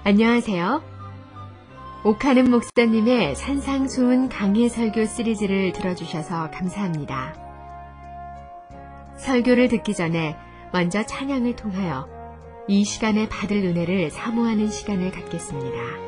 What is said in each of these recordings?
안녕하세요. 옥하는 목사님의 산상수훈 강해 설교 시리즈를 들어주셔서 감사합니다. 설교를 듣기 전에 먼저 찬양을 통하여 이 시간에 받을 은혜를 사모하는 시간을 갖겠습니다.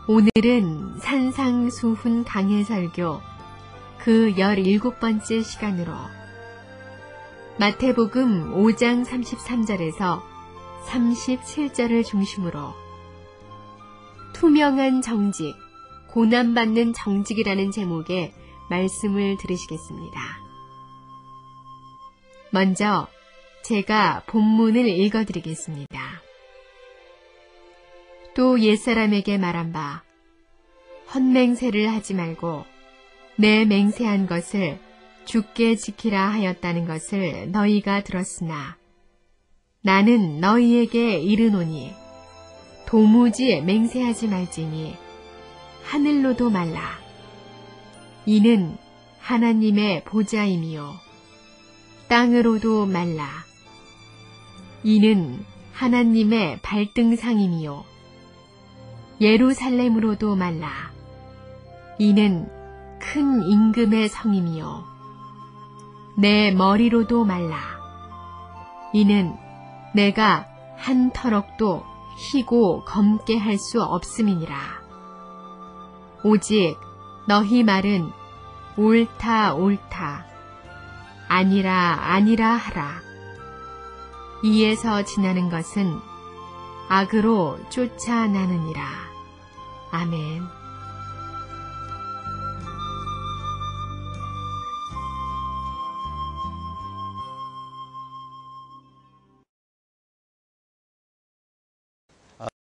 오늘은 산상수훈 강해 설교 그 17번째 시간으로 마태복음 5장 33절에서 37절을 중심으로 투명한 정직, 고난받는 정직이라는 제목의 말씀을 들으시겠습니다. 먼저 제가 본문을 읽어드리겠습니다. 또 옛사람에게 말한 바 헛맹세를 하지 말고 내 맹세한 것을 주께 지키라 하였다는 것을 너희가 들었으나 나는 너희에게 이르노니 도무지 맹세하지 말지니 하늘로도 말라. 이는 하나님의 보좌임이요 땅으로도 말라. 이는 하나님의 발등상임이요. 예루살렘으로도 말라. 이는 큰 임금의 성임이요. 내 머리로도 말라. 이는 내가 한 터럭도 희고 검게 할 수 없음이니라. 오직 너희 말은 옳다 옳다, 아니라 아니라 하라. 이에서 지나는 것은 악으로 쫓아나느니라. 아멘.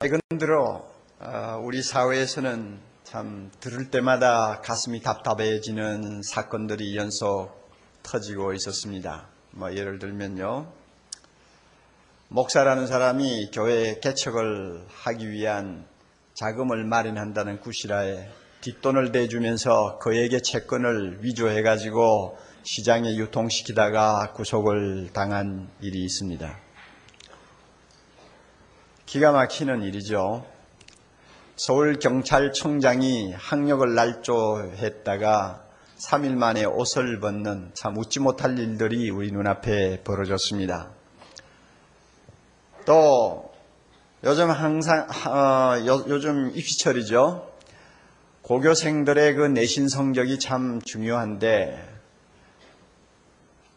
최근 들어 우리 사회에서는 참 들을 때마다 가슴이 답답해지는 사건들이 연속 터지고 있었습니다. 예를 들면요, 목사라는 사람이 교회 개척을 하기 위한 자금을 마련한다는 구실하에 뒷돈을 대주면서 그에게 채권을 위조해가지고 시장에 유통시키다가 구속을 당한 일이 있습니다. 기가 막히는 일이죠. 서울경찰청장이 학력을 날조했다가 3일 만에 옷을 벗는 참 웃지 못할 일들이 우리 눈앞에 벌어졌습니다. 또 요즘 요즘 입시철이죠. 고교생들의 그 내신 성적이 참 중요한데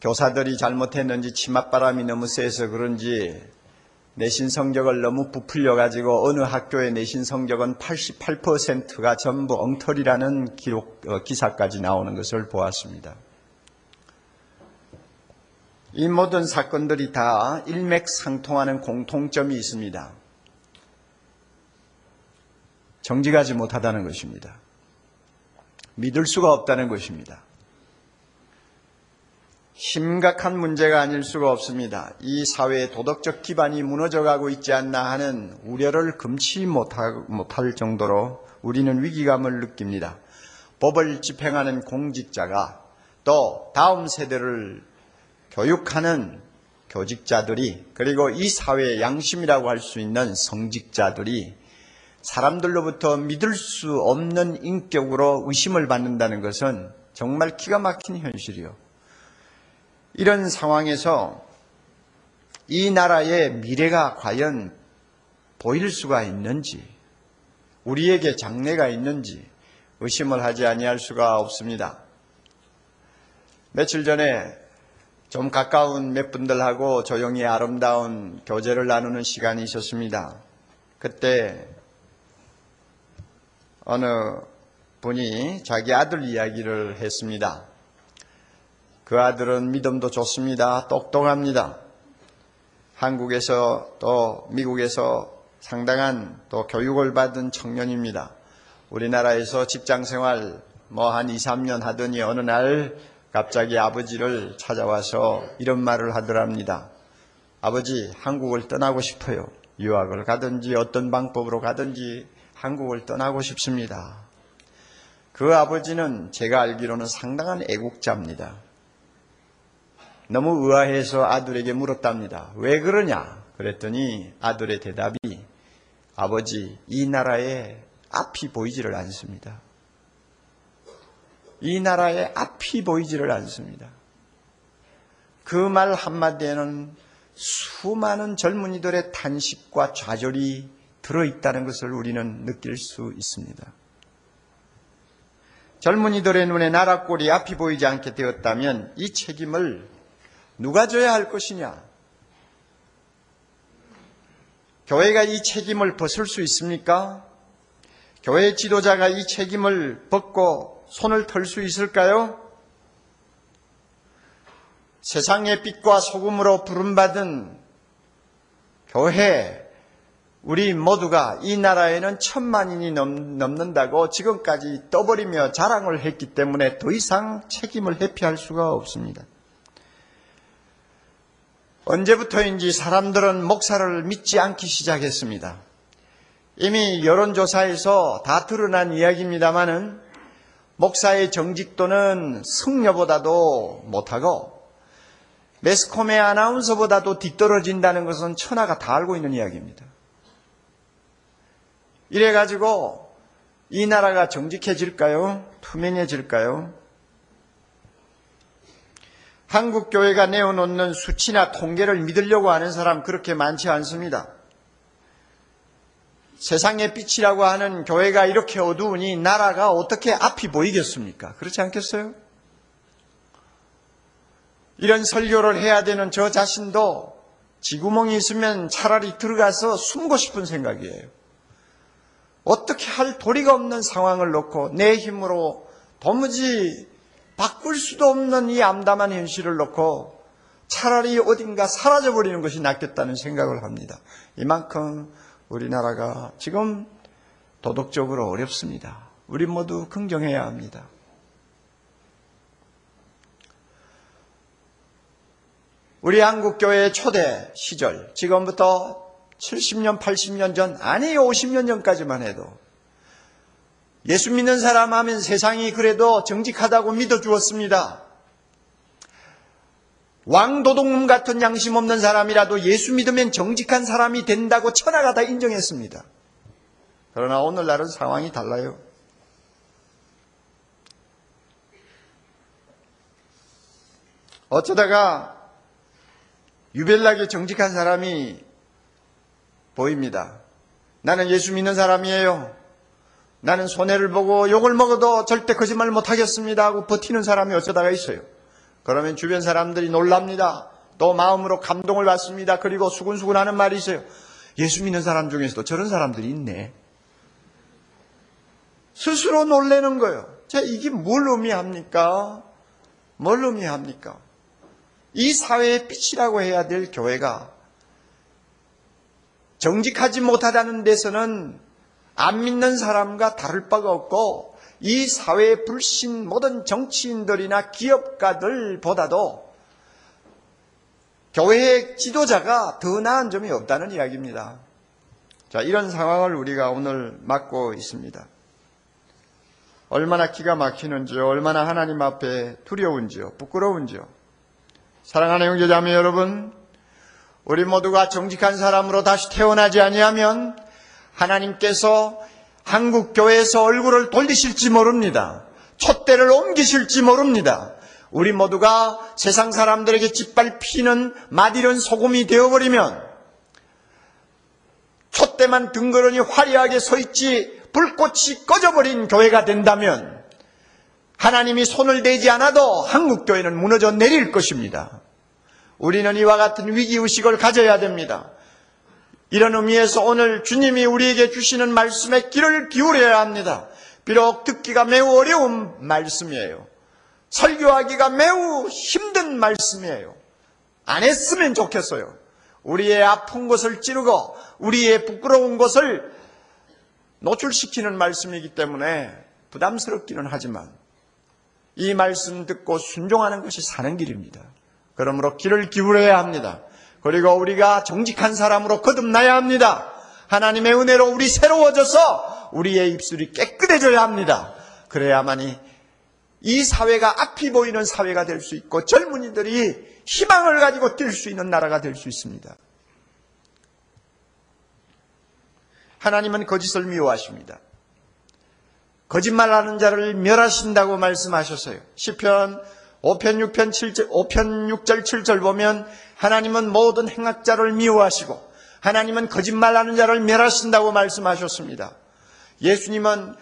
교사들이 잘못했는지 치맛바람이 너무 세서 그런지 내신 성적을 너무 부풀려 가지고 어느 학교의 내신 성적은 88%가 전부 엉터리라는 기사까지 나오는 것을 보았습니다. 이 모든 사건들이 다 일맥상통하는 공통점이 있습니다. 정직하지 못하다는 것입니다. 믿을 수가 없다는 것입니다. 심각한 문제가 아닐 수가 없습니다. 이 사회의 도덕적 기반이 무너져가고 있지 않나 하는 우려를 금치 못할 정도로 우리는 위기감을 느낍니다. 법을 집행하는 공직자가 또 다음 세대를 교육하는 교직자들이, 그리고 이 사회의 양심이라고 할 수 있는 성직자들이 사람들로부터 믿을 수 없는 인격으로 의심을 받는다는 것은 정말 기가 막힌 현실이요. 이런 상황에서 이 나라의 미래가 과연 보일 수가 있는지, 우리에게 장래가 있는지 의심을 하지 아니할 수가 없습니다. 며칠 전에 좀 가까운 몇 분들하고 조용히 아름다운 교제를 나누는 시간이 있었습니다. 그때 어느 분이 자기 아들 이야기를 했습니다. 그 아들은 믿음도 좋습니다. 똑똑합니다. 한국에서 또 미국에서 상당한 또 교육을 받은 청년입니다. 우리나라에서 직장생활 한 2, 3년 하더니 어느 날 갑자기 아버지를 찾아와서 이런 말을 하더랍니다. 아버지, 한국을 떠나고 싶어요. 유학을 가든지 어떤 방법으로 가든지 한국을 떠나고 싶습니다. 그 아버지는 제가 알기로는 상당한 애국자입니다. 너무 의아해서 아들에게 물었답니다. 왜 그러냐? 그랬더니 아들의 대답이, 아버지, 이 나라에 앞이 보이지를 않습니다. 이 나라에 앞이 보이지를 않습니다. 그 말 한마디에는 수많은 젊은이들의 탄식과 좌절이 들어있다는 것을 우리는 느낄 수 있습니다. 젊은이들의 눈에 나라 꼴이 앞이 보이지 않게 되었다면 이 책임을 누가 져야 할 것이냐? 교회가 이 책임을 벗을 수 있습니까? 교회 지도자가 이 책임을 벗고 손을 털 수 있을까요? 세상의 빛과 소금으로 부름받은 교회, 우리 모두가 이 나라에는 1000만인이 넘는다고 지금까지 떠벌이며 자랑을 했기 때문에 더 이상 책임을 회피할 수가 없습니다. 언제부터인지 사람들은 목사를 믿지 않기 시작했습니다. 이미 여론조사에서 다 드러난 이야기입니다마는 목사의 정직도는 승려보다도 못하고 매스컴의 아나운서보다도 뒤떨어진다는 것은 천하가 다 알고 있는 이야기입니다. 이래가지고 이 나라가 정직해질까요? 투명해질까요? 한국 교회가 내어놓는 수치나 통계를 믿으려고 하는 사람 그렇게 많지 않습니다. 세상의 빛이라고 하는 교회가 이렇게 어두우니 나라가 어떻게 앞이 보이겠습니까? 그렇지 않겠어요? 이런 설교를 해야 되는 저 자신도 쥐구멍이 있으면 차라리 들어가서 숨고 싶은 생각이에요. 어떻게 할 도리가 없는 상황을 놓고 내 힘으로 도무지 바꿀 수도 없는 이 암담한 현실을 놓고 차라리 어딘가 사라져버리는 것이 낫겠다는 생각을 합니다. 이만큼 우리나라가 지금 도덕적으로 어렵습니다. 우리 모두 긍정해야 합니다. 우리 한국교회의 초대 시절, 지금부터 70년, 80년 전, 아니 50년 전까지만 해도 예수 믿는 사람 하면 세상이 그래도 정직하다고 믿어주었습니다. 왕도둑놈 같은 양심 없는 사람이라도 예수 믿으면 정직한 사람이 된다고 천하가 다 인정했습니다. 그러나 오늘날은 상황이 달라요. 어쩌다가 유별나게 정직한 사람이 보입니다. 나는 예수 믿는 사람이에요. 나는 손해를 보고 욕을 먹어도 절대 거짓말 못하겠습니다 하고 버티는 사람이 어쩌다가 있어요. 그러면 주변 사람들이 놀랍니다. 또 마음으로 감동을 받습니다. 그리고 수근수근하는 말이 있어요. 예수 믿는 사람 중에서도 저런 사람들이 있네. 스스로 놀라는 거예요. 자, 이게 뭘 의미합니까? 뭘 의미합니까? 이 사회의 빛이라고 해야 될 교회가 정직하지 못하다는 데서는 안 믿는 사람과 다를 바가 없고 이 사회의 불신 모든 정치인들이나 기업가들보다도 교회의 지도자가 더 나은 점이 없다는 이야기입니다. 자, 이런 상황을 우리가 오늘 맞고 있습니다. 얼마나 기가 막히는지요. 얼마나 하나님 앞에 두려운지요. 부끄러운지요. 사랑하는 형제자매 여러분, 우리 모두가 정직한 사람으로 다시 태어나지 아니하면 하나님께서 한국 교회에서 얼굴을 돌리실지 모릅니다. 촛대를 옮기실지 모릅니다. 우리 모두가 세상 사람들에게 짓밟히는 맛이른 소금이 되어버리면 촛대만 덩그러니 화려하게 서있지 불꽃이 꺼져버린 교회가 된다면 하나님이 손을 대지 않아도 한국 교회는 무너져 내릴 것입니다. 우리는 이와 같은 위기의식을 가져야 됩니다. 이런 의미에서 오늘 주님이 우리에게 주시는 말씀에 귀를 기울여야 합니다. 비록 듣기가 매우 어려운 말씀이에요. 설교하기가 매우 힘든 말씀이에요. 안 했으면 좋겠어요. 우리의 아픈 것을 찌르고 우리의 부끄러운 것을 노출시키는 말씀이기 때문에 부담스럽기는 하지만 이 말씀 듣고 순종하는 것이 사는 길입니다. 그러므로 귀를 기울여야 합니다. 그리고 우리가 정직한 사람으로 거듭나야 합니다. 하나님의 은혜로 우리 새로워져서 우리의 입술이 깨끗해져야 합니다. 그래야만이 이 사회가 앞이 보이는 사회가 될 수 있고 젊은이들이 희망을 가지고 뛸 수 있는 나라가 될 수 있습니다. 하나님은 거짓을 미워하십니다. 거짓말하는 자를 멸하신다고 말씀하셨어요. 시편 5편 6절 7절 보면 하나님은 모든 행악자를 미워하시고 하나님은 거짓말하는 자를 멸하신다고 말씀하셨습니다. 예수님은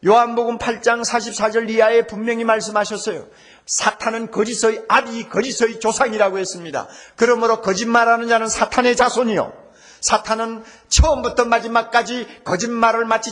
요한복음 8장 44절 이하에 분명히 말씀하셨어요. 사탄은 거짓의 아비, 거짓의 조상이라고 했습니다. 그러므로 거짓말하는 자는 사탄의 자손이요. 사탄은 처음부터 마지막까지 거짓말을 마치